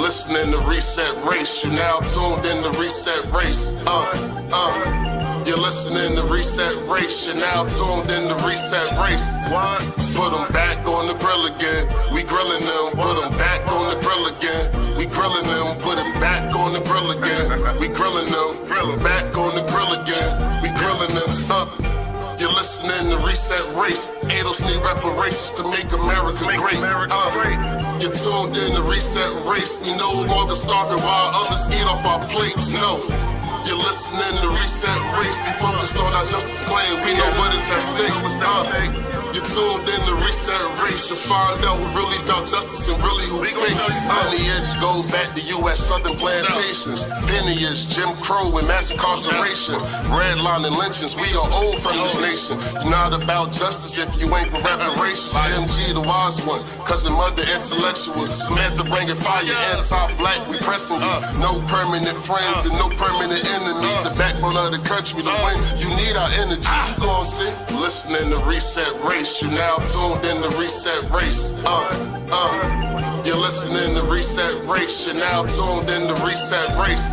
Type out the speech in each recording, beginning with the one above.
listening to Reset Race. You now tuned in to Reset Race. You're listening to Reset Race. You're now tuned in to Reset Race. What? Put them back on the grill again. We grilling them. Put them back on the grill again. We grilling them. Put them back on the grill again. We grilling them. Back on the grill again. We grilling them. You're listening to Reset Race. Ados need reparations to make America great. You're tuned in to Reset Race. We no longer starving while others eat off our plate. No. You're listening to Reset Race. We focused on our justice claim. We know what is at stake. You're tuned in to Reset Race. You'll find out who really about justice and really who fake. Lineage go back to US Southern plantations. Penniage, Jim Crow, and mass incarceration. Redline and lynchings. We are old from this nation. You're not about justice if you ain't for reparations. MG the wise one. Cousin mother intellectual. Samantha bringing fire. Anti-black, we pressing you. No permanent friends and no permanent enemies. The backbone of the country. To win, you need our energy. You gon' see. Listening to Reset Race. You now tuned in to Reset Race. You're listening to Reset Race. You're now tuned in to Reset Race.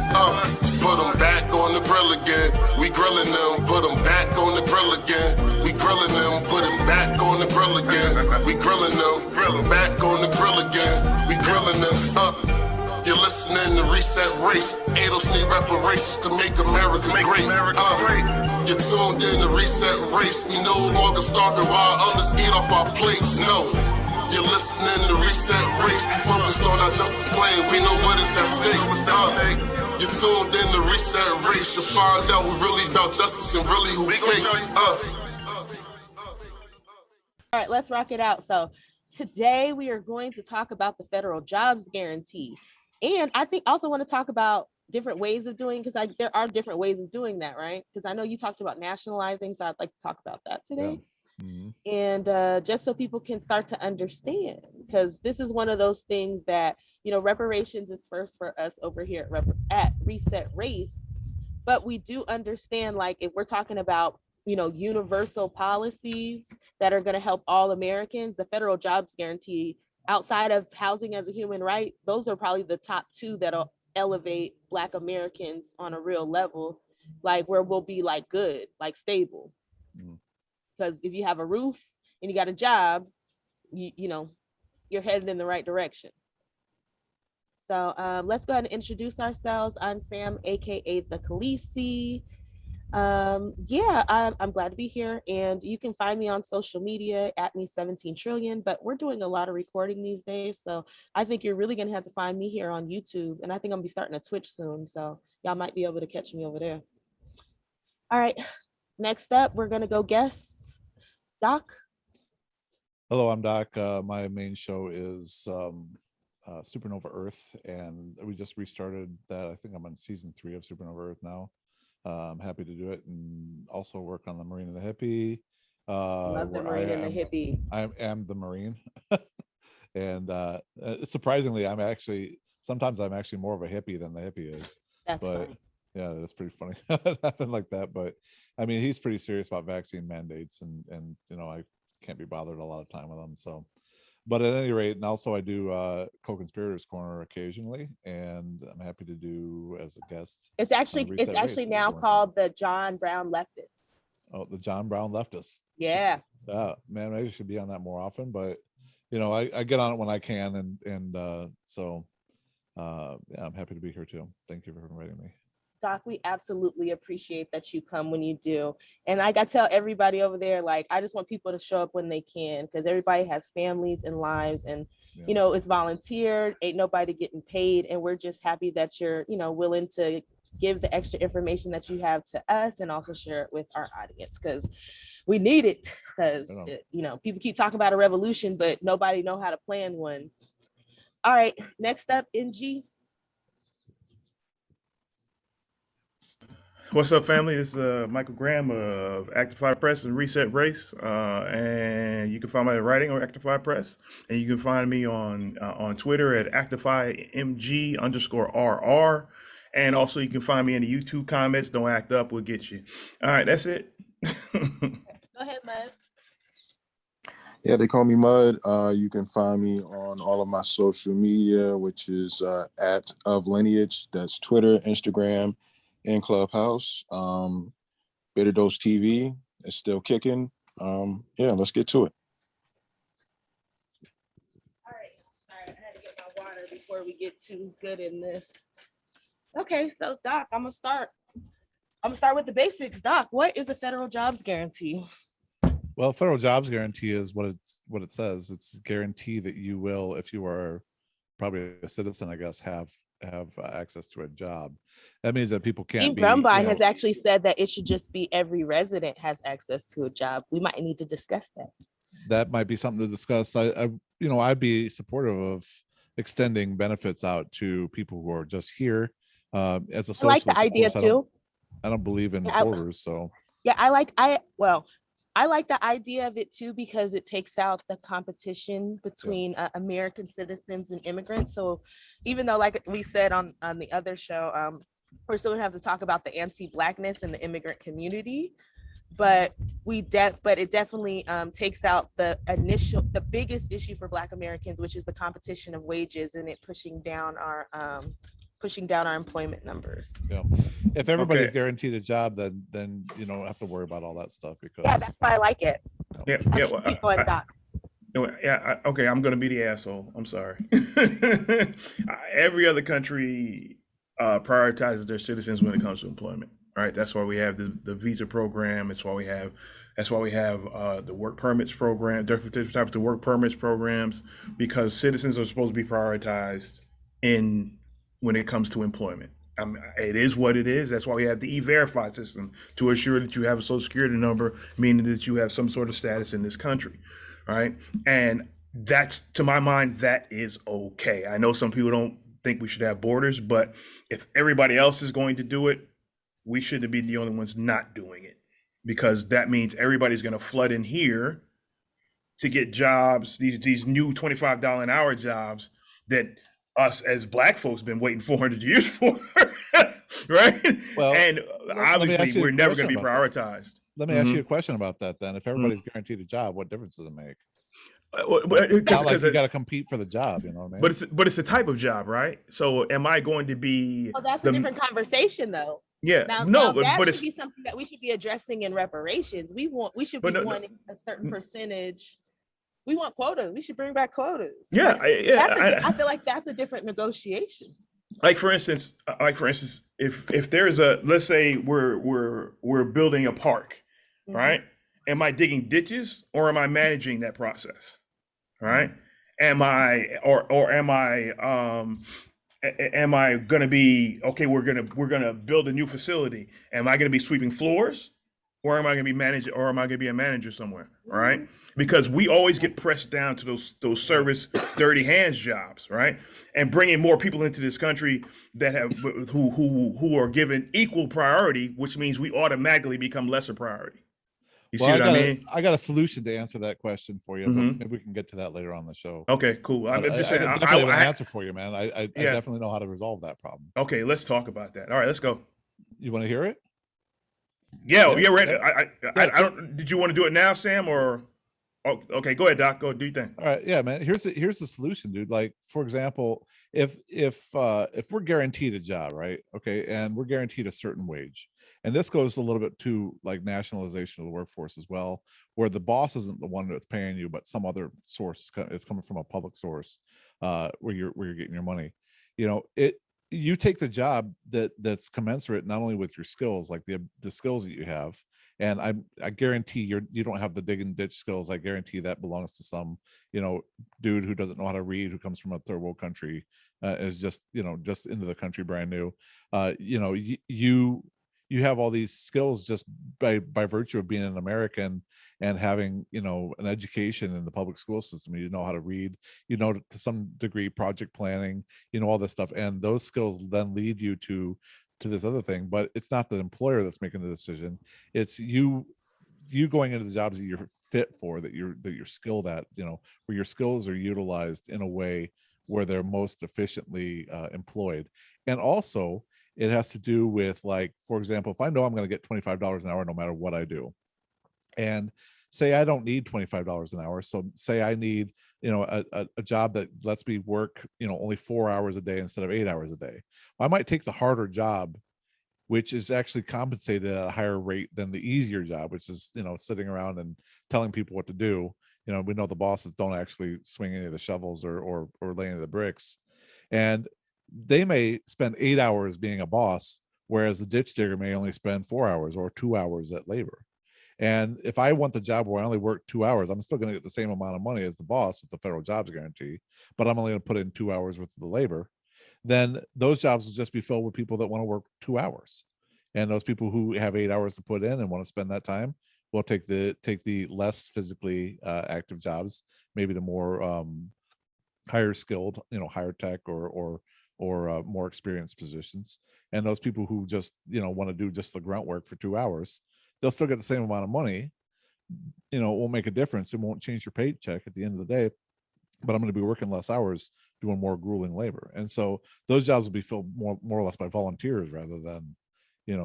Put them back on the grill again. We grilling them. Put them back on the grill again. We grilling them. Put them back on the grill again. We grilling them. Back on the grill again. We grilling them. You're listening to Reset Race. Ados need reparations to make America great. You're tuned in to Reset Race. We no longer starving while others eat off our plate. No. You're listening to Reset Race. We focused on our justice claim. We know what is at stake. You're tuned in to Reset Race. You'll find out who really about justice and really who fake. All right, let's rock it out. So today we are going to talk about the federal jobs guarantee. And I think also want to talk about different ways of doing, because there are different ways of doing that, right? Because I know you talked about nationalizing, so I'd like to talk about that today. Yeah. Mm-hmm. And just so people can start to understand, because this is one of those things that, you know, reparations is first for us over here at Reset Race, but we do understand, like, if we're talking about, you know, universal policies that are going to help all Americans, the federal jobs guarantee, outside of housing as a human right, those are probably the top two that'll elevate Black Americans on a real level, like where we'll be like good, like stable. Because if you have a roof and you got a job, you know, you're headed in the right direction. So let's go ahead and introduce ourselves. I'm Sam, AKA the Khaleesi. I'm glad to be here, and you can find me on social media at me 17 trillion, but we're doing a lot of recording these days, so I think you're really gonna have to find me here on YouTube, and I think I'm gonna be starting a Twitch soon, so y'all might be able to catch me over there. All right, next up we're gonna go guests. Doc. Hello, I'm Doc. My main show is Supernova Earth, and we just restarted that. I think I'm on season 3 of Supernova Earth now. I'm happy to do it, and also work on the Marine and the Hippie. Love the Marine and the Hippie. I am the Marine, and surprisingly, sometimes I'm actually more of a hippie than the hippie is. That's funny. Yeah, that's pretty funny. It happened like that, but I mean, he's pretty serious about vaccine mandates, and you know, I can't be bothered a lot of time with him. So, but at any rate, and also I do Co-Conspirators Corner occasionally, and I'm happy to do as a guest. It's actually now called the John Brown Leftist. Oh, the John Brown Leftist. Yeah. Man, I should be on that more often, but you know, I get on it when I can, and yeah, I'm happy to be here too. Thank you for inviting me. Doc, we absolutely appreciate that you come when you do. And like I tell everybody over there, like, I just want people to show up when they can, because everybody has families and lives, and you know, it's volunteered, ain't nobody getting paid, and we're just happy that you're, you know, willing to give the extra information that you have to us and also share it with our audience, because we need it, because you know, people keep talking about a revolution, but nobody know how to plan one. All right, next up, NG. What's up, family? It's Michael Graham of Actify Press and Reset Race, and you can find my writing on Actify Press, and you can find me on Twitter at ActifyMG_RR, and also you can find me in the YouTube comments. Don't act up, we'll get you. All right, that's it. Go ahead, Mud. Yeah, they call me Mud. You can find me on all of my social media, which is at of lineage. That's Twitter, Instagram, and Clubhouse. Bitter Dose TV is still kicking. Yeah, let's get to it. All right. Sorry, I had to get my water before we get too good in this. Okay, so Doc, I'm gonna start with the basics. Doc, what is a federal jobs guarantee? Well, federal jobs guarantee is what it says. It's a guarantee that you will, if you are probably a citizen, I guess, have access to a job. That means that people can't Steve be, Brumby has actually said that it should just be every resident has access to a job. We might need to discuss that. That might be something to discuss. I'd be supportive of extending benefits out to people who are just here. As a socialist, I like the idea too. I don't believe in borders, so yeah, I like the idea of it too, because it takes out the competition between American citizens and immigrants. So even though, like we said on the other show, we're still gonna have to talk about the anti-Blackness in the immigrant community, but it definitely takes out the biggest issue for Black Americans, which is the competition of wages and it pushing down our employment numbers. yeah. If everybody's guaranteed a job, then you don't have to worry about all that stuff, because that's why I like it. Okay, I'm gonna be the asshole. I'm sorry. Every other country prioritizes their citizens when it comes to employment. Right. That's why we have the visa program. That's why we have the work permits program, different types of work permits programs, because citizens are supposed to be prioritized when it comes to employment. It is what it is. That's why we have the E-Verify system, to assure that you have a social security number, meaning that you have some sort of status in this country. Right. And that's, to my mind, that is okay. I know some people don't think we should have borders, but if everybody else is going to do it, we shouldn't be the only ones not doing it, because that means everybody's going to flood in here to get jobs, these new $25 an hour jobs that us as Black folks been waiting 400 years for, right? Well, and obviously we're never going to be prioritized. Let me ask you a question about that then. If everybody's guaranteed a job, what difference does it make? It's not like you got to compete for the job, you know what I mean? But it's a type of job, right? So am I going to be? Oh, that's a different conversation, though. Yeah, but it should be something that we should be addressing in reparations. We should be wanting a certain percentage. We want quotas. We should bring back quotas. Yeah, I feel like that's a different negotiation. Like for instance, if there's let's say we're building a park, right? Am I digging ditches or am I managing that process? Right? Am I gonna be okay? We're gonna build a new facility. Am I gonna be sweeping floors, or am I gonna be a manager somewhere? Right? Because we always get pressed down to those service dirty hands jobs, right? And bringing more people into this country that have who are given equal priority, which means we automatically become lesser priority. You see what I mean? I got a solution to answer that question for you, but maybe we can get to that later on the show. Okay, cool. I'm just saying, I have an answer for you, man. I definitely know how to resolve that problem. Okay, let's talk about that. All right, let's go. You want to hear it? Yeah, ready. I don't. Did you want to do it now, Sam, or? Oh, okay, go ahead, Doc. Go do your thing. All right, yeah, man. Here's the solution, dude. Like, for example, if we're guaranteed a job, right? Okay, and we're guaranteed a certain wage, and this goes a little bit to like nationalization of the workforce as well, where the boss isn't the one that's paying you, but some other source is coming from a public source, where you're getting your money. You know, you take the job that's commensurate not only with your skills, like the skills that you have. And I guarantee you don't have the dig and ditch skills. I guarantee that belongs to some, dude who doesn't know how to read, who comes from a third world country, is just into the country brand new. You have all these skills just by virtue of being an American and having, an education in the public school system. You know how to read, to some degree, project planning, all this stuff. And those skills then lead you to this other thing, but it's not the employer that's making the decision. It's you going into the jobs that you're fit for, that you're skilled at, where your skills are utilized in a way where they're most efficiently employed. And also it has to do with, like, for example, if I know I'm going to get $25 an hour no matter what I do, and say I don't need $25 an hour. So say I need, a job that lets me work, only 4 hours a day instead of 8 hours a day. I might take the harder job, which is actually compensated at a higher rate than the easier job, which is, sitting around and telling people what to do. We know the bosses don't actually swing any of the shovels or lay any of the bricks. And they may spend 8 hours being a boss, whereas the ditch digger may only spend 4 hours or 2 hours at labor. And if I want the job where I only work 2 hours, I'm still going to get the same amount of money as the boss with the federal jobs guarantee, but I'm only going to put in 2 hours worth of the labor. Then those jobs will just be filled with people that want to work 2 hours. And those people who have 8 hours to put in and want to spend that time will take the less physically active jobs, maybe the more higher skilled, higher tech or more experienced positions. And those people who just, want to do just the grunt work for 2 hours, they'll still get the same amount of money. It won't make a difference. It won't change your paycheck at the end of the day, but I'm going to be working less hours doing more grueling labor. And so those jobs will be filled more or less by volunteers rather than,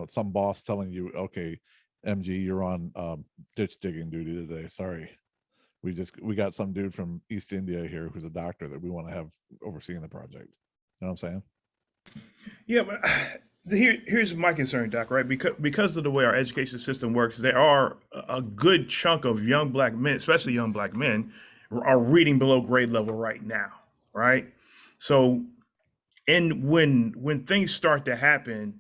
some boss telling you, okay, MG, you're on ditch digging duty today. Sorry. We got some dude from East India here who's a doctor that we want to have overseeing the project. You know what I'm saying? Yeah, but here's my concern, Doc, right? Because of the way our education system works, there are a good chunk of young black men, especially young black men, are reading below grade level right now, right? So, and when things start to happen,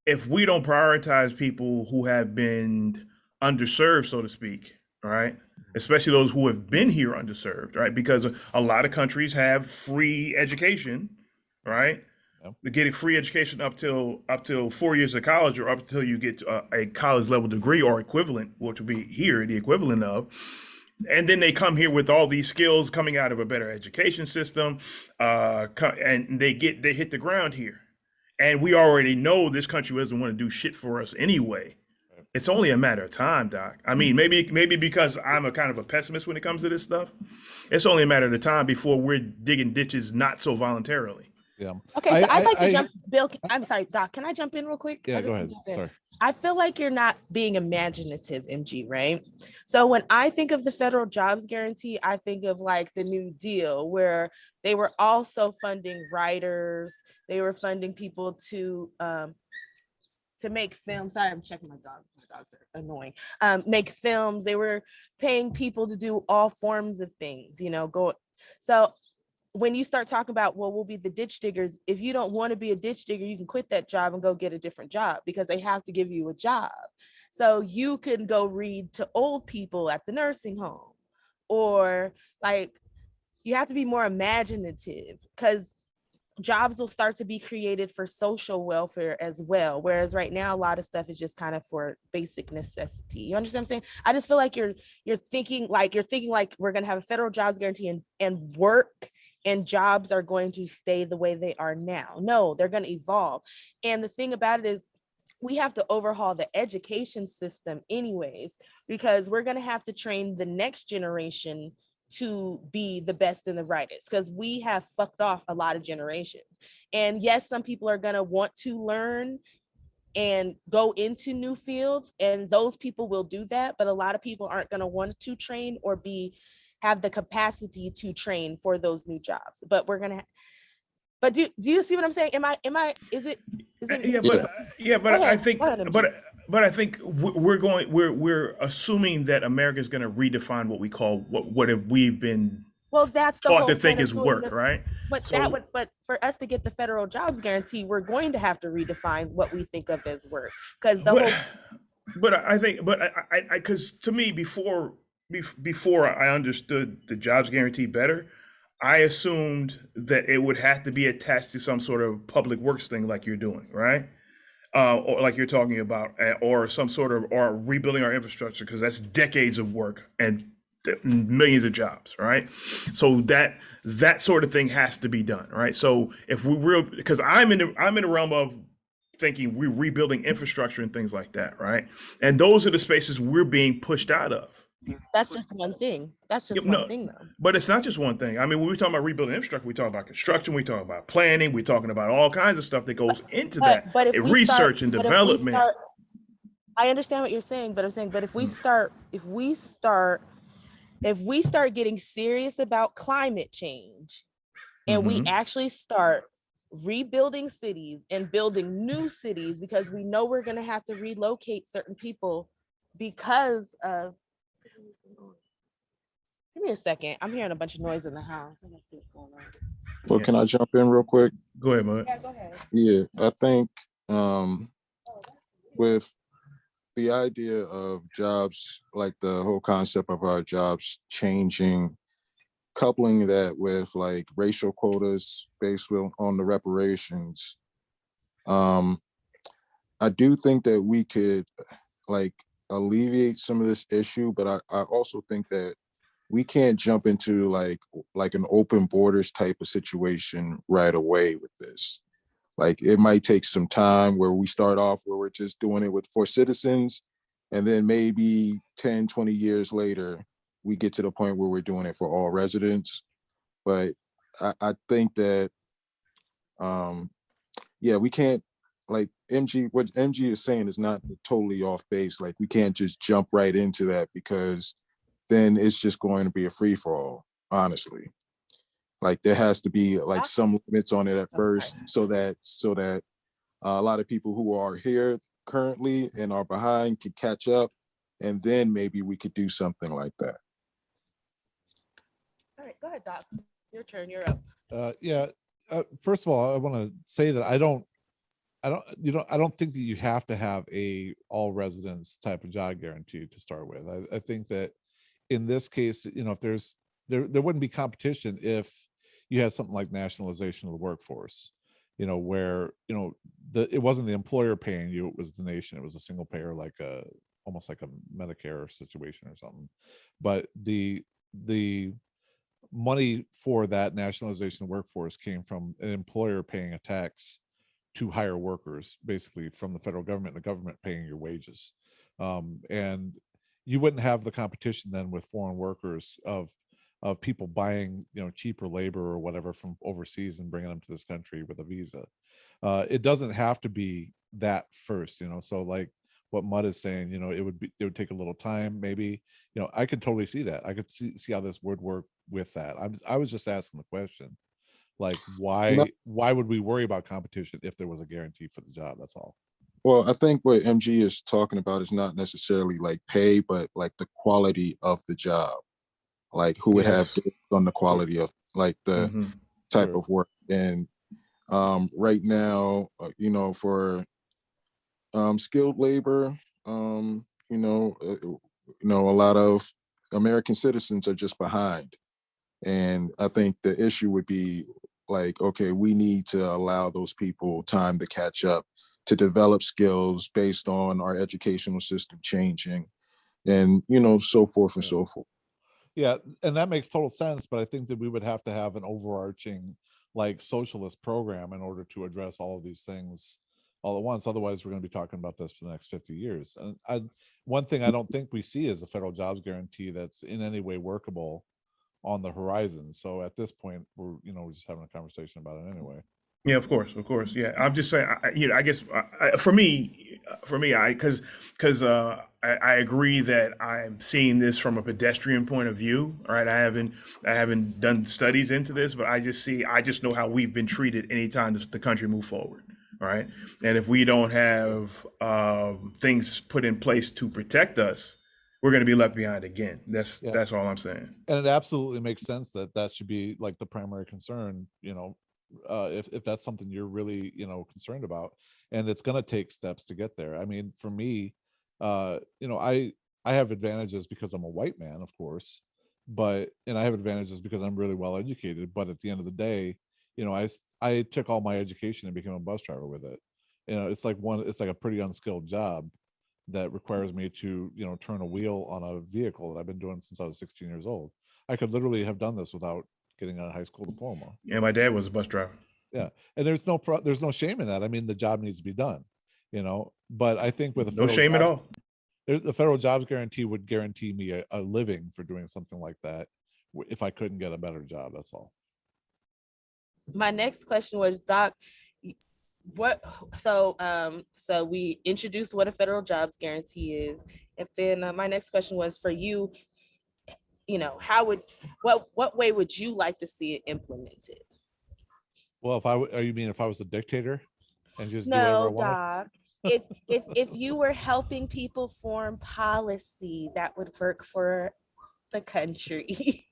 if we don't prioritize people who have been underserved, so to speak, right? Especially those who have been here underserved, right? Because a lot of countries have free education, right? Yep. Getting free education up till 4 years of college or up until you get a college level degree or equivalent, which would be here the equivalent of. And then they come here with all these skills coming out of a better education system, and they hit the ground here. And we already know this country doesn't want to do shit for us anyway. It's only a matter of time, Doc. I mean, maybe because I'm a kind of a pessimist when it comes to this stuff, it's only a matter of time before we're digging ditches not so voluntarily. Yeah. Okay, so I'd like to jump, Bill. I'm sorry, Doc. Can I jump in real quick? Yeah, go ahead. Sorry. I feel like you're not being imaginative, MG, right? So when I think of the federal jobs guarantee, I think of like the New Deal, where they were also funding writers, they were funding people to make films. Sorry, I'm checking my dogs. My dogs are annoying. Make films. They were paying people to do all forms of things, So when you start talking about, well, we'll be the ditch diggers, if you don't want to be a ditch digger, you can quit that job and go get a different job because they have to give you a job. So you can go read to old people at the nursing home, or like, you have to be more imaginative because jobs will start to be created for social welfare as well. Whereas right now, a lot of stuff is just kind of for basic necessity. You understand what I'm saying? I just feel like you're thinking like we're going to have a federal jobs guarantee and work and jobs are going to stay the way they are now. No, they're going to evolve. And the thing about it is we have to overhaul the education system anyways, because we're going to have to train the next generation to be the best and the brightest, because we have fucked off a lot of generations. And yes, some people are going to want to learn and go into new fields, and those people will do that, but a lot of people aren't going to want to train or have the capacity to train for those new jobs. But we're going to but do you see what I'm saying? Is it I think we're assuming that America is going to redefine what we call what have we've been that's the taught to think is work, right? But but for us to get the federal jobs guarantee, we're going to have to redefine what we think of as work, because because to me, before I understood the jobs guarantee better, I assumed that it would have to be attached to some sort of public works thing like you're doing, right? Or like you're talking about, or some sort of, or rebuilding our infrastructure, because that's decades of work and millions of jobs, right? So that sort of thing has to be done, right? So if because I'm in the realm of thinking we're rebuilding infrastructure and things like that, right? And those are the spaces we're being pushed out of. That's just one thing. One thing, though. But it's not just one thing. I mean, when we're talking about rebuilding infrastructure, we talk about construction, we talk about planning, we're talking about all kinds of stuff that goes into that. But research and development. I understand what you're saying, but I'm saying, but if we start getting serious about climate change, and we actually start rebuilding cities and building new cities, because we know we're going to have to relocate certain people because of, give me a second, I'm hearing a bunch of noise in the house. I gotta see what's going on. Well, can I jump in real quick? Go ahead, Mud. Yeah, go ahead. Yeah, I think with the idea of jobs, like the whole concept of our jobs changing, coupling that with like racial quotas based on the reparations, I do think that we could like alleviate some of this issue, but I also think that we can't jump into like an open borders type of situation right away with this. Like it might take some time where we start off where we're just doing it for citizens, and then maybe 10, 20 years later, we get to the point where we're doing it for all residents. But I think that, yeah, we can't, like what MG is saying is not totally off base. Like we can't just jump right into that, because then it's just going to be a free for all, honestly. Like there has to be like some limits on it at first, so that a lot of people who are here currently and are behind can catch up, and then maybe we could do something like that. All right, go ahead, Doc. Your turn. You're up. Yeah. First of all, I want to say that I don't think that you have to have a all residents type of job guarantee to start with. I think that in this case, if there wouldn't be competition if you had something like nationalization of the workforce, where it wasn't the employer paying you, it was the nation. It was a single payer, like almost like a Medicare situation or something. But the money for that nationalization of workforce came from an employer paying a tax to hire workers, basically from the federal government, the government paying your wages. And you wouldn't have the competition then with foreign workers of people buying cheaper labor or whatever from overseas and bringing them to this country with a visa. It doesn't have to be that first, so like what Mud is saying, it would take a little time, maybe. I could totally see that. I could see how this would work with that. I was just asking the question, like why would we worry about competition if there was a guarantee for the job? That's all. Well, I think what MG is talking about is not necessarily like pay, but like the quality of the job, like who would have on the quality of like the type of work. And right now, for skilled labor, a lot of American citizens are just behind. And I think the issue would be like, okay, we need to allow those people time to catch up, to develop skills based on our educational system changing, and so forth and so forth. Yeah, and that makes total sense, but I think that we would have to have an overarching like socialist program in order to address all of these things all at once. Otherwise, we're going to be talking about this for the next 50 years. And one thing I don't think we see is a federal jobs guarantee that's in any way workable on the horizon. So at this point, we're just having a conversation about it anyway. Yeah, of course. Yeah, I'm just saying. I guess for me, because I agree that I'm seeing this from a pedestrian point of view. Right, I haven't done studies into this, but I just know how we've been treated anytime the country move forward. Right, and if we don't have things put in place to protect us, we're going to be left behind again. That's all I'm saying. And it absolutely makes sense that should be like the primary concern. If that's something you're really concerned about, and it's going to take steps to get there. I mean, for me, I have advantages because I'm a white man, of course, and I have advantages because I'm really well educated. But at the end of the day, I took all my education and became a bus driver with it. It's like a pretty unskilled job that requires me to turn a wheel on a vehicle that I've been doing since I was 16 years old. I could literally have done this without getting a high school diploma. Yeah, my dad was a bus driver. Yeah, and there's no shame in that. I mean, the job needs to be done, but I think with no shame at all. The federal jobs guarantee would guarantee me a living for doing something like that if I couldn't get a better job. That's all. My next question was, Doc, So we introduced what a federal jobs guarantee is, and then my next question was for you. What way would you like to see it implemented? Well, you mean if I was a dictator and just do whatever I No, wanted? Doc. If you were helping people form policy that would work for the country.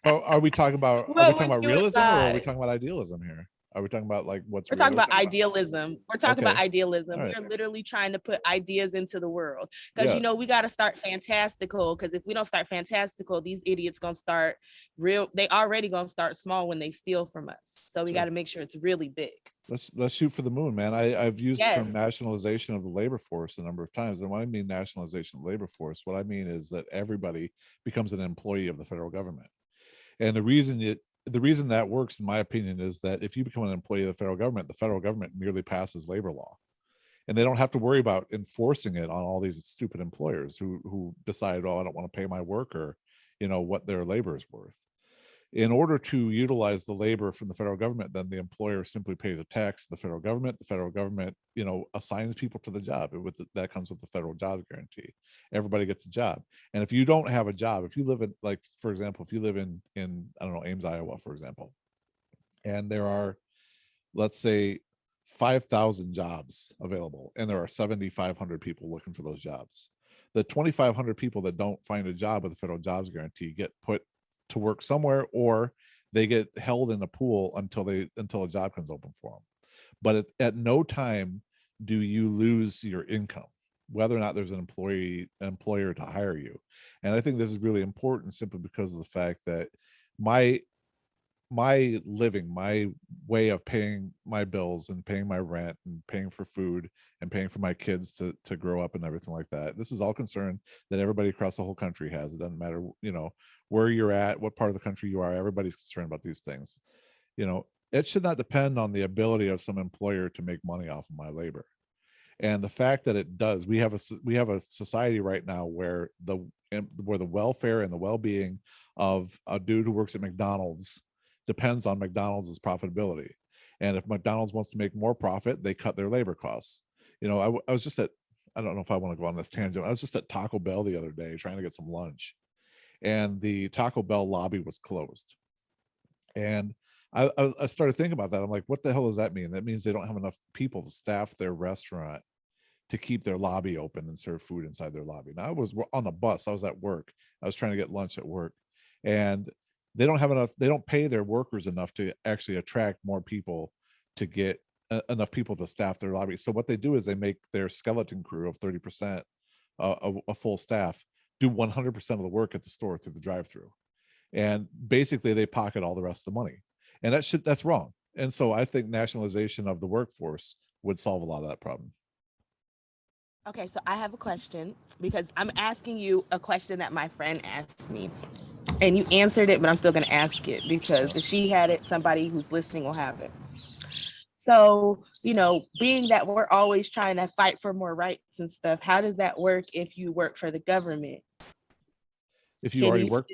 So are we talking about What would you realism, or are we advise? talking about idealism here? Are we talking about like what's We're talking about realistic? idealism. We're talking about Okay. idealism. All We right. are literally trying to put ideas into the world. Because Yeah. we got to start fantastical. Because if we don't start fantastical, these idiots gonna start real. They already gonna start small when they steal from us. So we Sure. got to make sure it's really big. Let's shoot for the moon, man. I've used the term Yes. nationalization of the labor force a number of times. And when I mean nationalization of the labor force, what I mean is that everybody becomes an employee of the federal government. And the reason that works, in my opinion, is that if you become an employee of the federal government merely passes labor law. And they don't have to worry about enforcing it on all these stupid employers who decide, oh, I don't want to pay my worker, what their labor is worth. In order to utilize the labor from the federal government, then the employer simply pays a tax to the federal government. The federal government, assigns people to the job. That comes with the federal jobs guarantee. Everybody gets a job. And if you don't have a job, if you live in, like, for example, if you live in I don't know, Ames, Iowa, for example, and there are, let's say, 5,000 jobs available, and there are 7,500 people looking for those jobs. The 2,500 people that don't find a job with the federal jobs guarantee get put to work somewhere, or they get held in a pool until a job comes open for them. But at no time do you lose your income, whether or not there's an employer to hire you. And I think this is really important, simply because of the fact that my living, my way of paying my bills and paying my rent and paying for food and paying for my kids to grow up and everything like that, this is all concern that everybody across the whole country has. It doesn't matter where you're at, what part of the country you are, everybody's concerned about these things. It should not depend on the ability of some employer to make money off of my labor. And the fact that it does, we have a society right now where the welfare and the well-being of a dude who works at McDonald's depends on McDonald's profitability. And if McDonald's wants to make more profit, they cut their labor costs. I was just I don't know if I want to go on this tangent. I was just at Taco Bell the other day trying to get some lunch, and the Taco Bell lobby was closed. And I started thinking about that. I'm like, what the hell does that mean? That means they don't have enough people to staff their restaurant to keep their lobby open and serve food inside their lobby. Now, I was on the bus. I was at work. I was trying to get lunch at work, and they don't pay their workers enough to actually attract more people to get enough people to staff their lobby. So what they do is they make their skeleton crew of 30%, a full staff, do 100% of the work at the store through the drive-through. And basically they pocket all the rest of the money. And that's wrong. And so I think nationalization of the workforce would solve a lot of that problem. Okay, so I have a question, because I'm asking you a question that my friend asked me, and you answered it, but I'm still going to ask it, because if she had it, somebody who's listening will have it. So, being that we're always trying to fight for more rights and stuff, how does that work if you work for the government? If you already work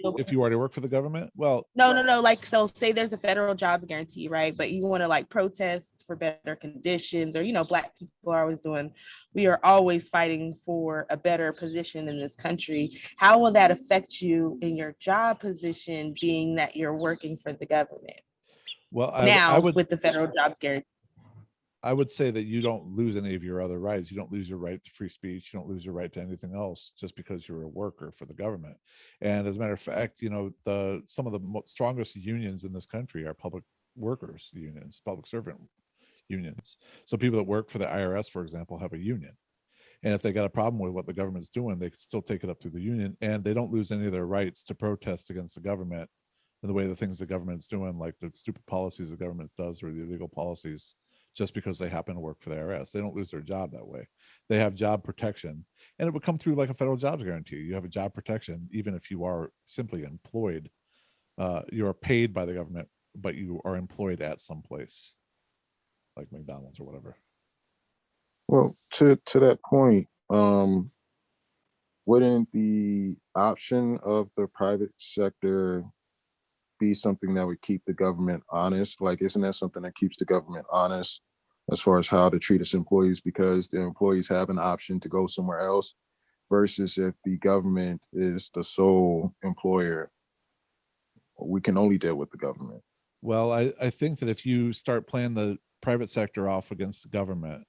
for the government, well, no, like, so say there's a federal jobs guarantee, right? But you want to like protest for better conditions, or Black people are we are always fighting for a better position in this country. How will that affect you in your job position, being that you're working for the government? Well, I would, with the federal jobs guarantee, I would say that you don't lose any of your other rights. You don't lose your right to free speech. You don't lose your right to anything else just because you're a worker for the government. And as a matter of fact, some of the strongest unions in this country are public workers unions, public servant unions. So people that work for the IRS, for example, have a union. And if they got a problem with what the government's doing, they can still take it up through the union, and they don't lose any of their rights to protest against the government and the way the things the government's doing, like the stupid policies the government does or the illegal policies, just because they happen to work for the IRS. They don't lose their job that way. They have job protection, and it would come through like a federal jobs guarantee. You have a job protection, even if you are simply employed. You are paid by the government, but you are employed at some place like McDonald's or whatever. Well, to that point, wouldn't the option of the private sector be something that would keep the government honest? Like, isn't that something that keeps the government honest as far as how to treat its employees, because the employees have an option to go somewhere else versus if the government is the sole employer, we can only deal with the government. Well, I think that if you start playing the private sector off against the government,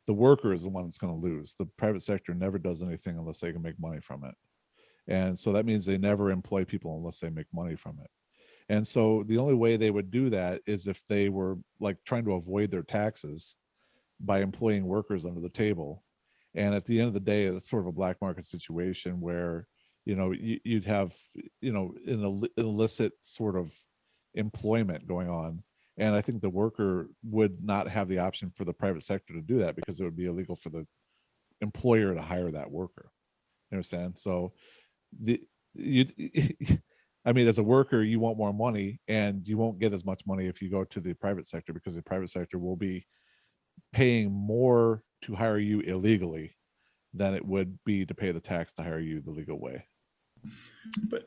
the worker is the one that's going to lose. The private sector never does anything unless they can make money from it. And so that means they never employ people unless they make money from it. And so the only way they would do that is if they were like trying to avoid their taxes by employing workers under the table. And at the end of the day, it's sort of a black market situation where, you know, you'd have, you know, an illicit sort of employment going on. And I think the worker would not have the option for the private sector to do that because it would be illegal for the employer to hire that worker. You understand? So I mean, as a worker, you want more money, and you won't get as much money if you go to the private sector, because the private sector will be paying more to hire you illegally than it would be to pay the tax to hire you the legal way.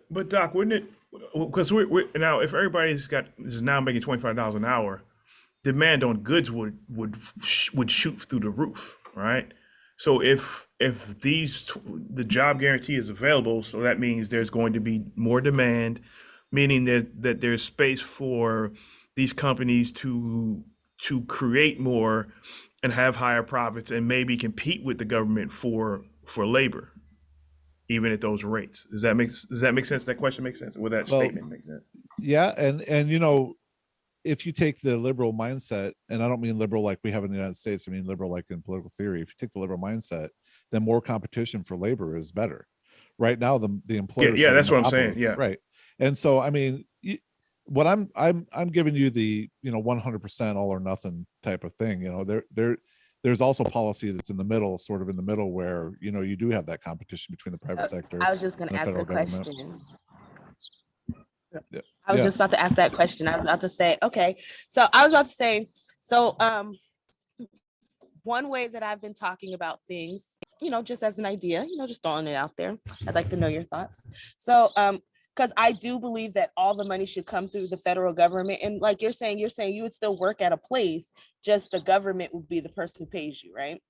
But Doc, wouldn't it? Because we're now, if everybody's is now making $25 an hour, demand on goods would shoot through the roof, right? So if the job guarantee is available, so that means there's going to be more demand, meaning that there's space for these companies to create more and have higher profits and maybe compete with the government for labor, even at those rates. Does that make sense? That question makes sense? Or that statement makes sense? Yeah, and you know, if you take the liberal mindset, and I don't mean liberal like we have in the United States, I mean liberal like in political theory. If you take the liberal mindset, then more competition for labor is better. Right now, the employers, yeah, that's what I'm saying. Yeah, right. And so, I mean, what I'm giving you the 100% all or nothing type of thing. You know, there's also policy that's in the middle, sort of in the middle, where you do have that competition between the private sector. I was just going to ask a question. Yeah. I was just about to ask that question. I was about to say, okay. So I was about to say, one way that I've been talking about things, just as an idea, just throwing it out there. I'd like to know your thoughts. So, because I do believe that all the money should come through the federal government. And like you're saying you would still work at a place, just the government would be the person who pays you, right?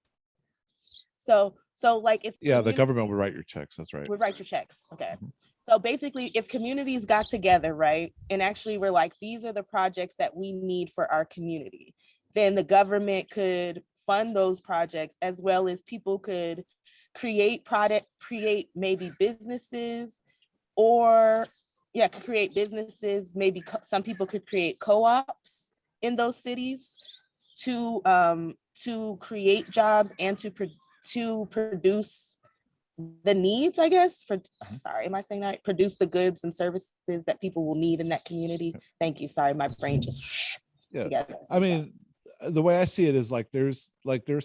So like if the government would write your checks. That's right. Would write your checks. Okay. Mm-hmm. So basically, if communities got together, right, and actually were like, these are the projects that we need for our community, then the government could fund those projects, as well as people could create maybe businesses, create businesses. Maybe some people could create co-ops in those cities to create jobs and to produce the needs, I guess, am I saying that right? Produce the goods and services that people will need in that community. Thank you. Sorry, my brain just together. I mean, the way I see it is there's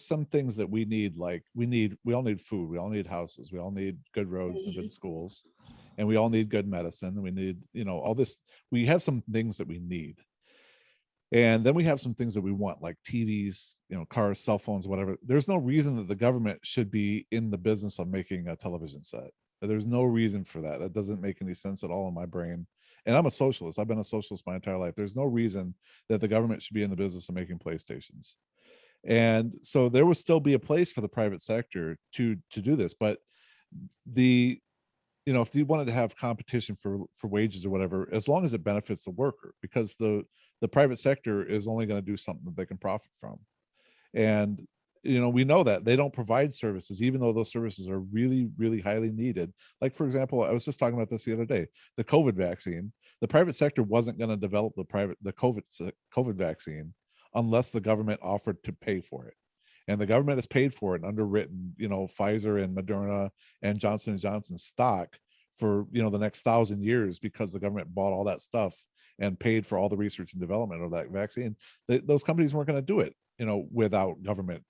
some things that we need, we all need food, we all need houses, we all need good roads and good schools, and we all need good medicine. We need, all this. We have some things that we need. And then we have some things that we want, like TVs, cars, cell phones, whatever. There's no reason that the government should be in the business of making a television set. There's no reason for that. That doesn't make any sense at all in my brain. And I'm a socialist. I've been a socialist my entire life. There's no reason that the government should be in the business of making PlayStations. And so there will still be a place for the private sector to do this. But if you wanted to have competition for wages or whatever, as long as it benefits the worker, because the private sector is only going to do something that they can profit from. And, we know that they don't provide services, even though those services are really, really highly needed. Like, for example, I was just talking about this the other day, the COVID vaccine. The private sector wasn't going to develop the COVID vaccine unless the government offered to pay for it. And the government has paid for it and underwritten, Pfizer and Moderna and Johnson & Johnson stock for, the next 1,000 years, because the government bought all that stuff and paid for all the research and development of that vaccine. Those companies weren't going to do it, without government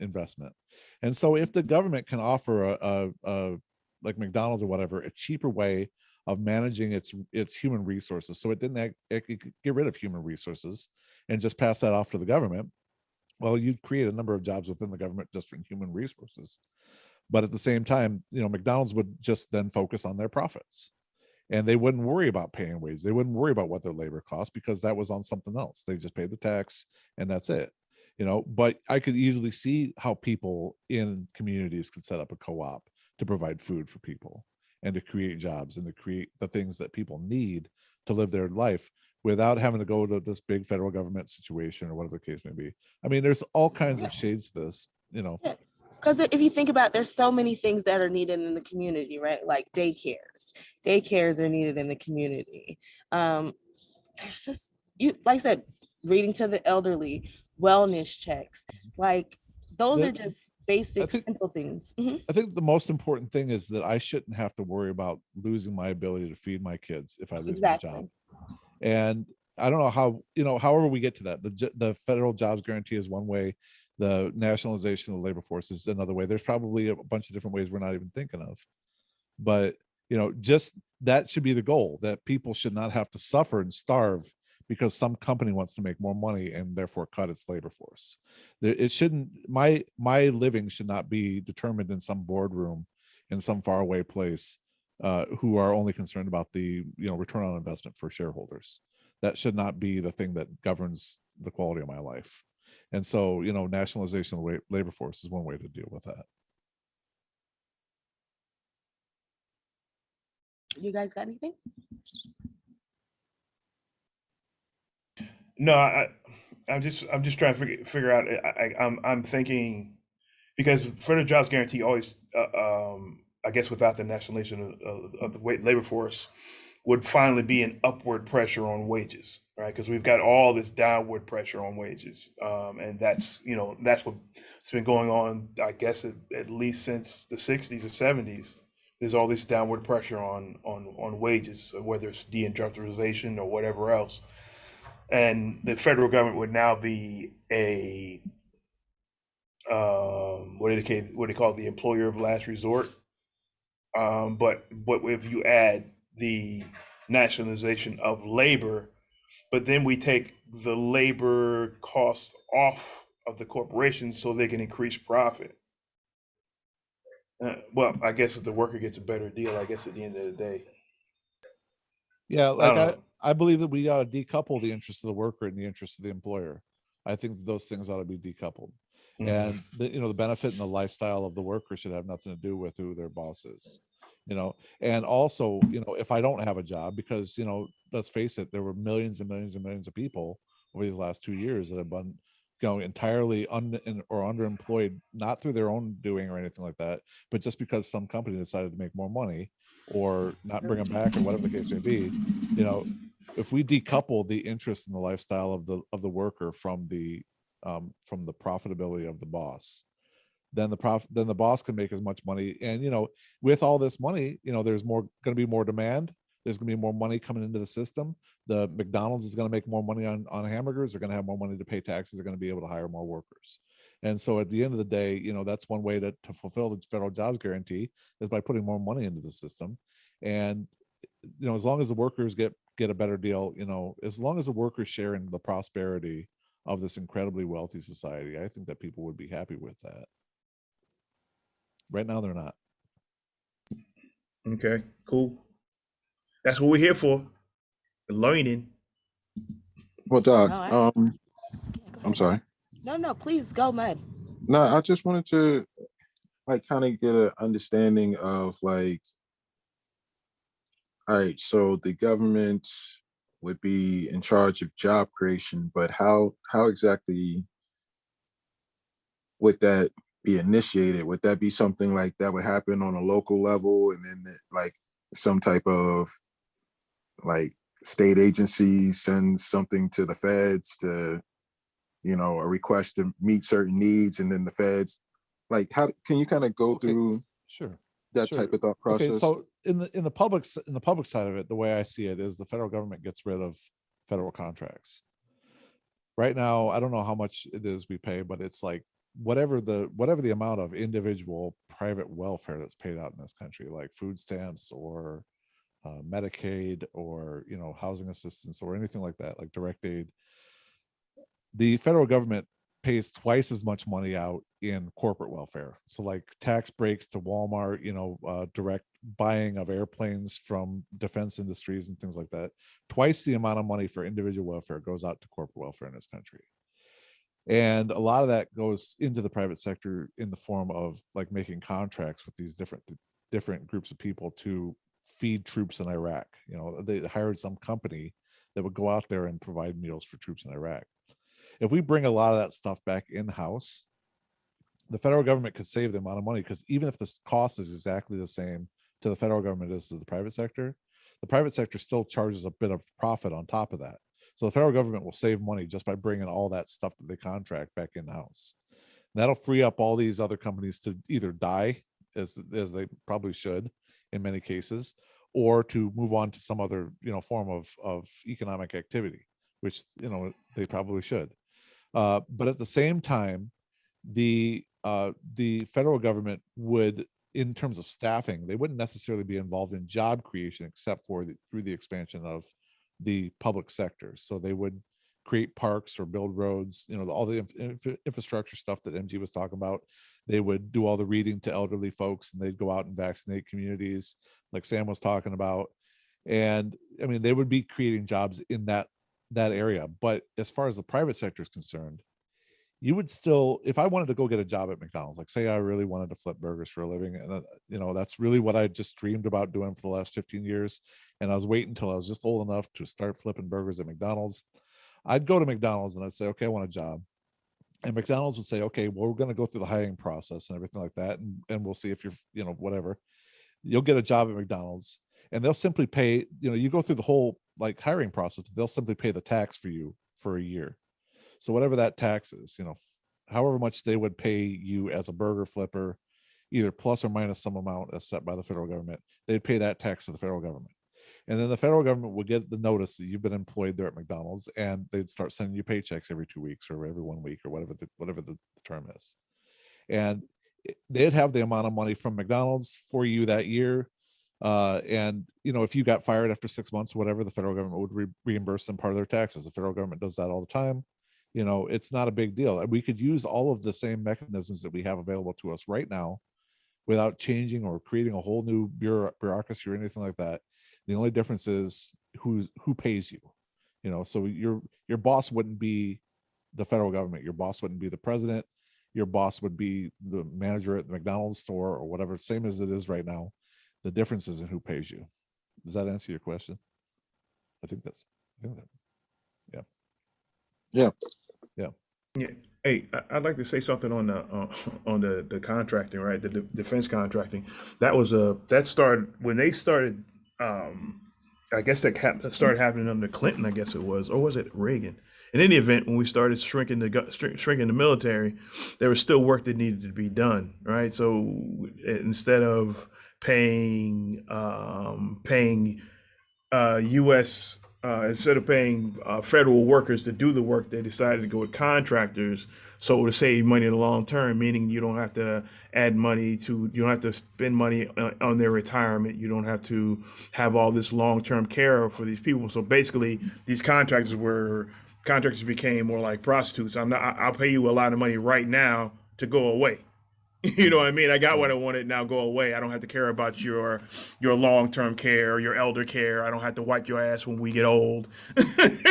investment. And so if the government can offer a like McDonald's or whatever, a cheaper way of managing its human resources, so it didn't get rid of human resources and just pass that off to the government, well, you'd create a number of jobs within the government just for human resources. But at the same time, McDonald's would just then focus on their profits. and they wouldn't worry about paying wages. They wouldn't worry about what their labor costs because that was on something else. They just paid the tax and that's it. But I could easily see how people in communities could set up a co-op to provide food for people and to create jobs and to create the things that people need to live their life without having to go to this big federal government situation or whatever the case may be. I mean, there's all kinds of shades to this. Because if you think about it, there's so many things that are needed in the community, right? Like daycares are needed in the community. There's just, like I said, reading to the elderly, wellness checks, like those are just basic, simple things. I think the most important thing is that I shouldn't have to worry about losing my ability to feed my kids if I lose my job. And I don't know how, however we get to that. The federal jobs guarantee is one way. The nationalization of the labor force is another way. There's probably a bunch of different ways we're not even thinking of. But, just that should be the goal, that people should not have to suffer and starve because some company wants to make more money and therefore cut its labor force. It shouldn't, my living should not be determined in some boardroom in some faraway place who are only concerned about the return on investment for shareholders. That should not be the thing that governs the quality of my life. And so, nationalization of the labor force is one way to deal with that. You guys got anything? No, I'm just trying to figure out. I'm thinking because federal jobs guarantee always, I guess, without the nationalization of the labor force, would finally be an upward pressure on wages, right? Because we've got all this downward pressure on wages, and that's what's been going on, I guess, at least since the 60s or 70s. There's all this downward pressure on wages, whether it's deindustrialization or whatever else. And the federal government would now be a what do they call it, the employer of last resort. But if you add the nationalization of labor, but then we take the labor cost off of the corporations so they can increase profit. Well, I guess if the worker gets a better deal, I guess at the end of the day. Yeah, like I believe that we ought to decouple the interest of the worker and the interest of the employer. I think that those things ought to be decoupled. And the benefit and the lifestyle of the worker should have nothing to do with who their boss is. And also, if I don't have a job, because let's face it, there were millions and millions and millions of people over these last 2 years that have been entirely underemployed, not through their own doing or anything like that, but just because some company decided to make more money or not bring them back or whatever the case may be. If we decouple the interest in the lifestyle of the worker from the profitability of the boss, then the boss can make as much money. And with all this money, there's going to be more demand. There's going to be more money coming into the system. The McDonald's is going to make more money on hamburgers. They're going to have more money to pay taxes. They're going to be able to hire more workers. And so at the end of the day, that's one way to fulfill the federal jobs guarantee is by putting more money into the system. And as long as the workers get a better deal, as long as the workers share in the prosperity of this incredibly wealthy society, I think that people would be happy with that. Right now, they're not. Okay, cool. That's what we're here for. Learning. Well, Doc, I'm Yeah, sorry. No, please go, Mud. No, I just wanted to kind of get an understanding of all right, so the government would be in charge of job creation, but how exactly would that be initiated? Would that be something like that would happen on a local level, and then some type of state agency sends something to the feds to, a request to meet certain needs, and then the feds, how can you kind of go through that type of thought process? Okay, so in the public side of it, the way I see it is the federal government gets rid of federal contracts. Right now, I don't know how much it is we pay, but it's like whatever the amount of individual private welfare that's paid out in this country, like food stamps or Medicaid or housing assistance or anything like that, like direct aid. The federal government pays twice as much money out in corporate welfare. So like tax breaks to Walmart, direct buying of airplanes from defense industries and things like that. Twice the amount of money for individual welfare goes out to corporate welfare in this country. And a lot of that goes into the private sector in the form of like making contracts with these different groups of people to feed troops in Iraq. They hired some company that would go out there and provide meals for troops in Iraq. If we bring a lot of that stuff back in-house, the federal government could save the amount of money, because even if the cost is exactly the same to the federal government as to the private sector still charges a bit of profit on top of that. So the federal government will save money just by bringing all that stuff that they contract back in-house. That'll free up all these other companies to either die, as they probably should in many cases, or to move on to some other form of economic activity, which they probably should. But at the same time, the federal government would, in terms of staffing, they wouldn't necessarily be involved in job creation except for through the expansion of the public sector. So they would create parks or build roads, all the infrastructure stuff that MG was talking about. They would do all the reading to elderly folks, and they'd go out and vaccinate communities like Sam was talking about. And I mean, they would be creating jobs in that area. But as far as the private sector is concerned, you would still, if I wanted to go get a job at McDonald's, like say I really wanted to flip burgers for a living, and that's really what I just dreamed about doing for the last 15 years. And I was waiting until I was just old enough to start flipping burgers at McDonald's. I'd go to McDonald's and I'd say, okay, I want a job. And McDonald's would say, okay, well, we're going to go through the hiring process and everything like that. And we'll see if you're, whatever, you'll get a job at McDonald's, and they'll simply pay, you go through the whole like hiring process, they'll simply pay the tax for you for a year. So whatever that tax is, however much they would pay you as a burger flipper, either plus or minus some amount as set by the federal government, they'd pay that tax to the federal government. And then the federal government would get the notice that you've been employed there at McDonald's, and they'd start sending you paychecks every 2 weeks or every 1 week or whatever the term is. And they'd have the amount of money from McDonald's for you that year. And if you got fired after 6 months, whatever, the federal government would reimburse them part of their taxes. The federal government does that all the time. It's not a big deal. And we could use all of the same mechanisms that we have available to us right now without changing or creating a whole new bureaucracy or anything like that. The only difference is who pays you. So your boss wouldn't be the federal government. Your boss wouldn't be the president. Your boss would be the manager at the McDonald's store or whatever, same as it is right now. The difference is in who pays you. Does that answer your question? I think that. Yeah. Yeah. Hey, I'd like to say something on the contracting, right? The defense contracting. That started when they started. I guess that started happening under Clinton. I guess it was, or was it Reagan? In any event, when we started shrinking the military, there was still work that needed to be done, right? So instead of paying U.S. Instead of paying federal workers to do the work, they decided to go with contractors. So to save money in the long term, meaning you don't have to you don't have to spend money on their retirement. You don't have to have all this long-term care for these people. So basically, these contractors became more like prostitutes. I'll pay you a lot of money right now to go away. You know what I mean? I got what I wanted, now go away. I don't have to care about your long-term care, your elder care. I don't have to wipe your ass when we get old.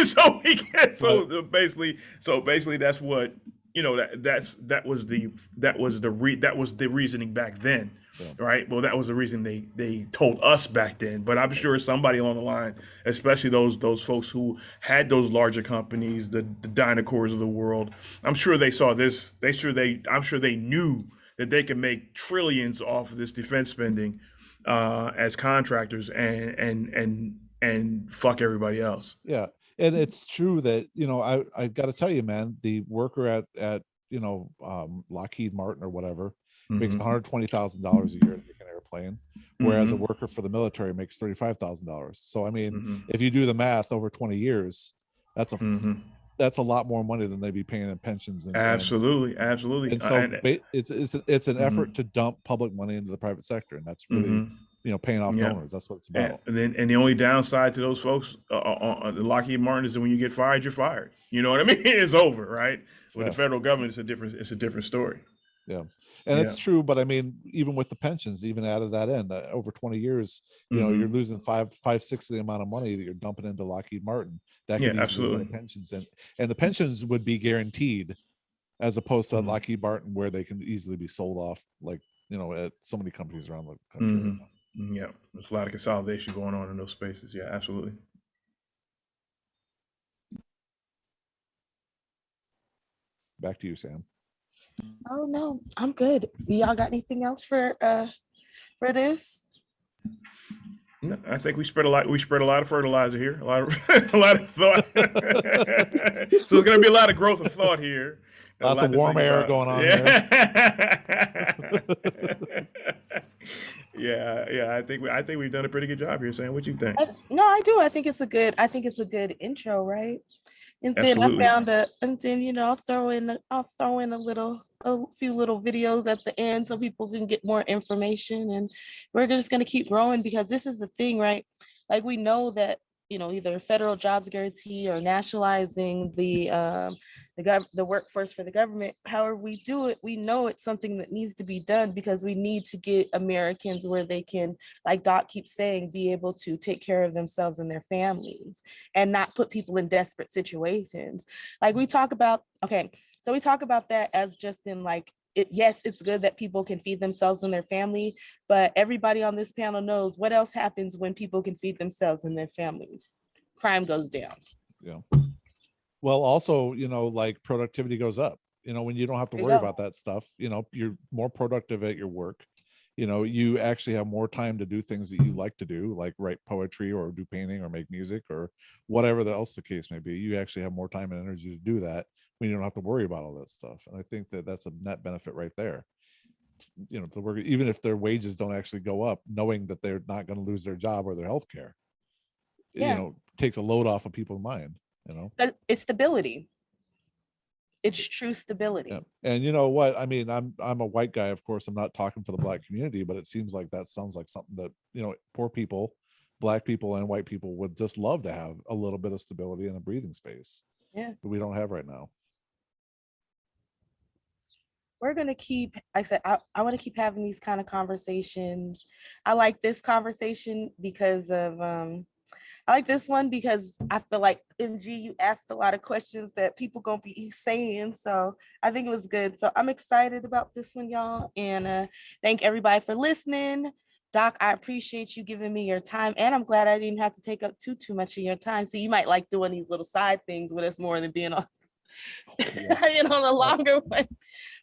So basically that's what, that was the reasoning back then. Yeah. Right. Well, that was the reason they told us back then. But I'm sure somebody along the line, especially those folks who had those larger companies, the Dynacors of the world, I'm sure they saw this. I'm sure they knew that they can make trillions off of this defense spending as contractors and fuck everybody else. Yeah. And it's true that, I got to tell you, man, the worker at Lockheed Martin or whatever makes $120,000 a year to make an airplane, whereas a worker for the military makes $35,000. So, I mean, if you do the math over 20 years, that's a lot more money than they'd be paying in pensions. Absolutely. And so it's an effort to dump public money into the private sector. And that's really paying off Yeah. donors. That's what it's about. And the only downside to those folks on Lockheed Martin is that when you get fired, you're fired. You know what I mean? It's over, right? With the federal government, it's a different story. Yeah. And it's true, but I mean, even with the pensions, even out of that end, over 20 years, you're losing five, six of the amount of money that you're dumping into Lockheed Martin. That could easily go to pensions, and the pensions would be guaranteed, as opposed to Lockheed Martin, where they can easily be sold off, like at so many companies around the country. Right now. Yeah, there's a lot of consolidation going on in those spaces. Yeah, absolutely. Back to you, Sam. Oh no, I'm good. Y'all got anything else for this? No, I think we spread a lot. We spread a lot of fertilizer here. A lot of thought. So there's going to be a lot of growth of thought here. Lots of warm air going on here. Yeah. I think we've done a pretty good job here, Sam. What you think? No, I do. I think it's a good intro, right? And then Absolutely. I'll throw in a few little videos at the end so people can get more information, and we're just going to keep growing, because this is the thing, right? Like, we know that either federal jobs guarantee or nationalizing the workforce for the government, however we do it, we know it's something that needs to be done, because we need to get Americans where they can, like Doc keeps saying, be able to take care of themselves and their families and not put people in desperate situations. Like, we talk about that as just in like, yes, it's good that people can feed themselves and their family, but everybody on this panel knows what else happens when people can feed themselves and their families. Crime goes down. Yeah. Well, also, like, productivity goes up. When you don't have to worry about that stuff, you're more productive at your work. You actually have more time to do things that you like to do, like write poetry or do painting or make music or whatever else the case may be. You actually have more time and energy to do that when you don't have to worry about all that stuff. And I think that that's a net benefit right there. To work, even if their wages don't actually go up, knowing that they're not going to lose their job or their health care, takes a load off of people's mind. It's stability. It's true stability. Yeah. And you know what? I mean, I'm a white guy, of course. I'm not talking for the Black community, but it seems like that sounds like something that, poor people, Black people and white people would just love to have a little bit of stability and a breathing space. Yeah. That we don't have right now. We're going to keep, like I said, I want to keep having these kind of conversations. I like this conversation because of, I like this one because I feel like, MG, you asked a lot of questions that people going to be saying. So I think it was good. So I'm excited about this one, y'all. And thank everybody for listening. Doc, I appreciate you giving me your time. And I'm glad I didn't have to take up too much of your time. So you might like doing these little side things with us more than being on, on the longer one.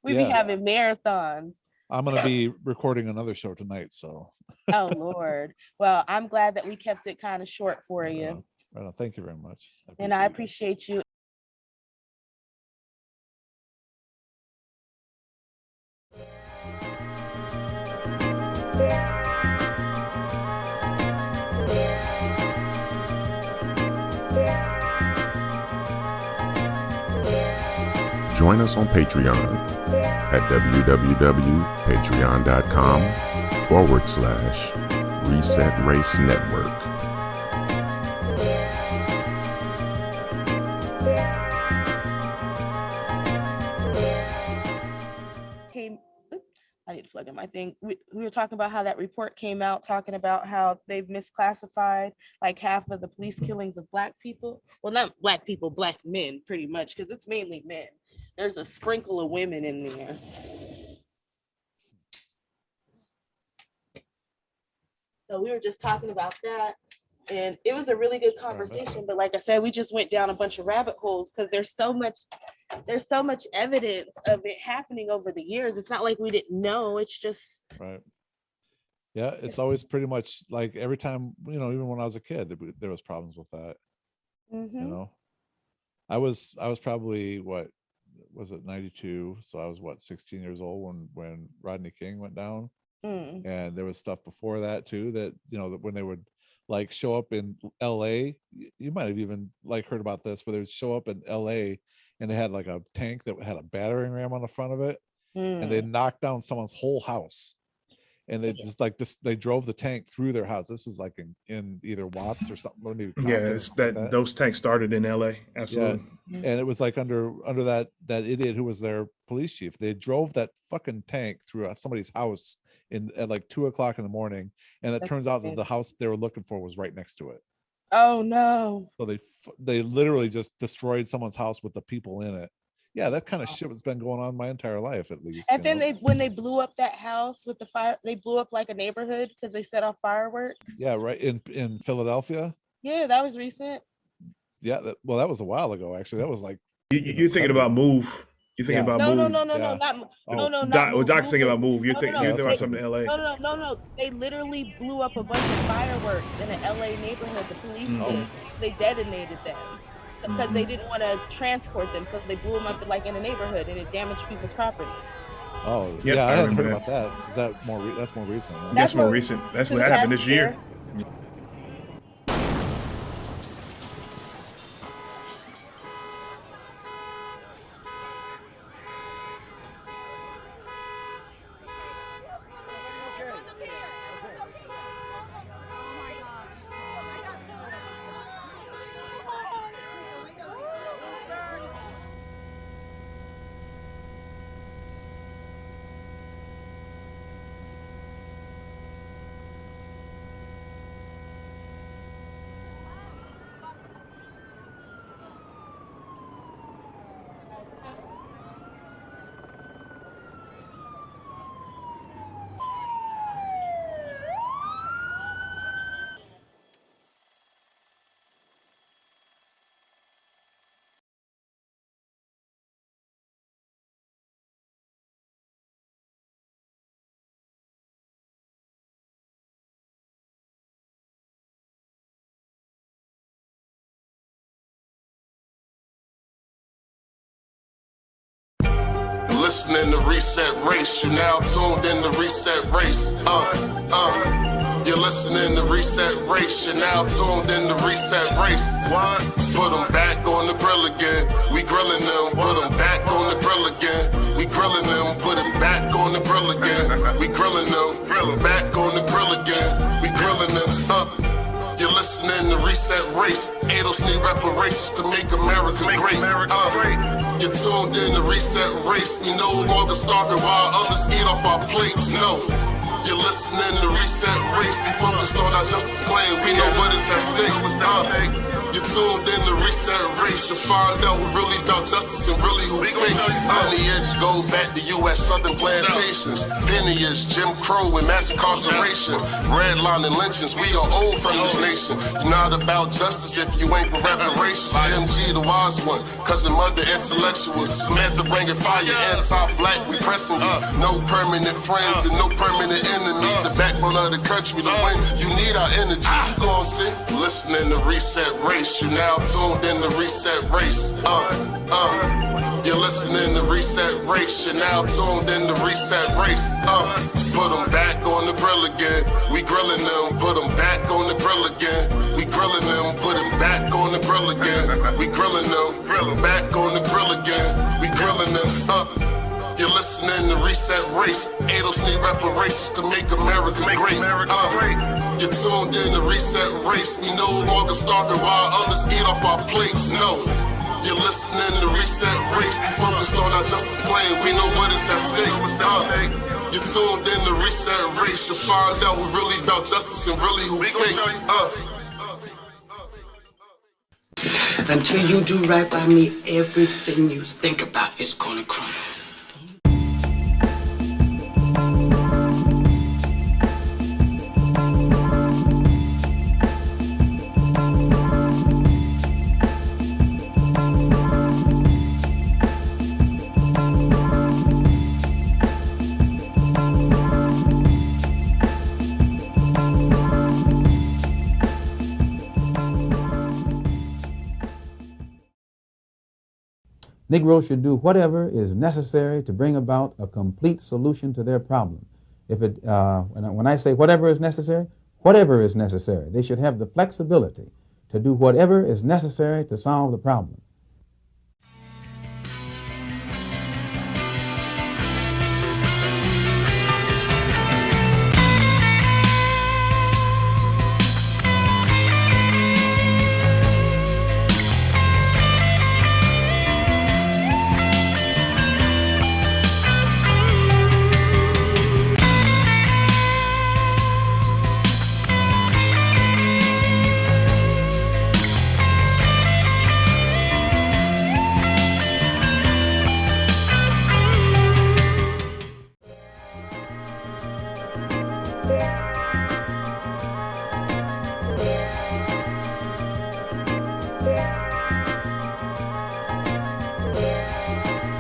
We be having marathons. I'm going to be recording another show tonight, so. Oh, Lord. Well, I'm glad that we kept it kind of short for you. Right on. Thank you very much. I appreciate you. Join us on Patreon at www.patreon.com/Reset Race Network. I need to plug in my thing. We were talking about how that report came out, talking about how they've misclassified like half of the police killings of Black people. Well, not Black people, Black men, pretty much, because it's mainly men. There's a sprinkle of women in there. So we were just talking about that, and it was a really good conversation. But like I said, we just went down a bunch of rabbit holes because there's so much evidence of it happening over the years. It's not like we didn't know. It's just right. Yeah, it's always pretty much like every time, even when I was a kid, there was problems with that. Mm-hmm. I was probably, what was it, 92? So I was 16 years old when Rodney King went down. And there was stuff before that too, that that when they would like show up in LA, you might have even like heard about this, where they would show up in LA and they had like a tank that had a battering ram on the front of it, and they knocked down someone's whole house, and they just like this. They drove the tank through their house. This was like in either Watts or something. Maybe Yeah, Compton or it's something like that those tanks started in LA. Absolutely. and it was like under that idiot who was their police chief. They drove that fucking tank through somebody's house at like 2:00 in the morning, and it turns out that the house they were looking for was right next to it. Oh no. So they literally just destroyed someone's house with the people in it. Yeah, that kind of shit has been going on my entire life, at least. And then when they blew up that house with the fire, they blew up like a neighborhood because they set off fireworks. Yeah, right in Philadelphia. Yeah, that was recent. Yeah, that was a while ago. Actually, that was like You're thinking about Move. You're thinking about No, Move. not Doc's thinking about Move. You're No, thinking about something in LA. No. They literally blew up a bunch of fireworks in an LA neighborhood. The police did. They detonated them because they didn't want to transport them, so they blew them up like in a neighborhood, and it damaged people's property. Oh, Yep, yeah, I hadn't heard remember about that. Is that more? That's more recent. Huh? That's more recent. That's what happened this year. Listening to Reset Race, you're now tuned in to Reset Race. You're listening to Reset Race, you're now tuned in to Reset Race. What? Put them back on the grill again. We grilling them, put them back on the grill again. We grilling them, put them back on the grill again. We grilling them, back on the grill again. We grilling them, You're listening to Reset Race. ADOS need reparations to make America great. You're tuned in to Reset Race. We no longer starving while others eat off our plate. No. You're listening to Reset Race. We focused on our justice claim. We know what is at stake. You're tuned in to Reset Race. You'll find out who really about justice and really who fake. On the edge, go back to US Southern plantations. Penniage, Jim Crow, and mass incarceration. Redlining lynchings, we are old from this nation. You're not about justice if you ain't for reparations. MG, the wise one, cousin, mother, intellectual. Samantha bringing fire, anti-black, we pressing you. No permanent friends and no permanent enemies. The backbone of the country, the win, you need our energy. Go on, see? Listening to Reset Race. You're now tuned in to Reset Race. You're listening to Reset Race. You're now tuned in to Reset Race. Put them back on the grill again. We grilling them. Put them back on the grill again. We grilling them. Put them back on the grill again. We grilling them. Back on the grill again. We grilling them. You're listening to Reset Race. ADOS need reparations to make America great. You're tuned in to Reset Race. We no longer starving while others eat off our plate. No. You're listening to Reset Race. We focused on our justice claim. We know what is at stake. You're tuned in to Reset Race. You'll find out who really about justice and really who fake. Until you do right by me, everything you think about is gonna crumble. Negroes should do whatever is necessary to bring about a complete solution to their problem. When I say whatever is necessary, they should have the flexibility to do whatever is necessary to solve the problem.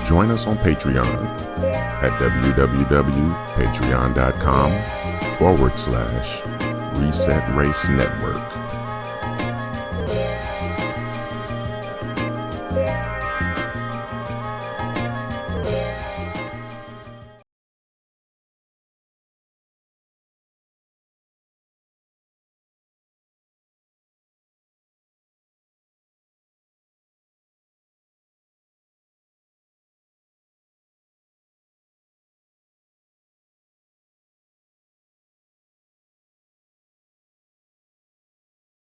Join us on Patreon at www.patreon.com/Reset Race Network.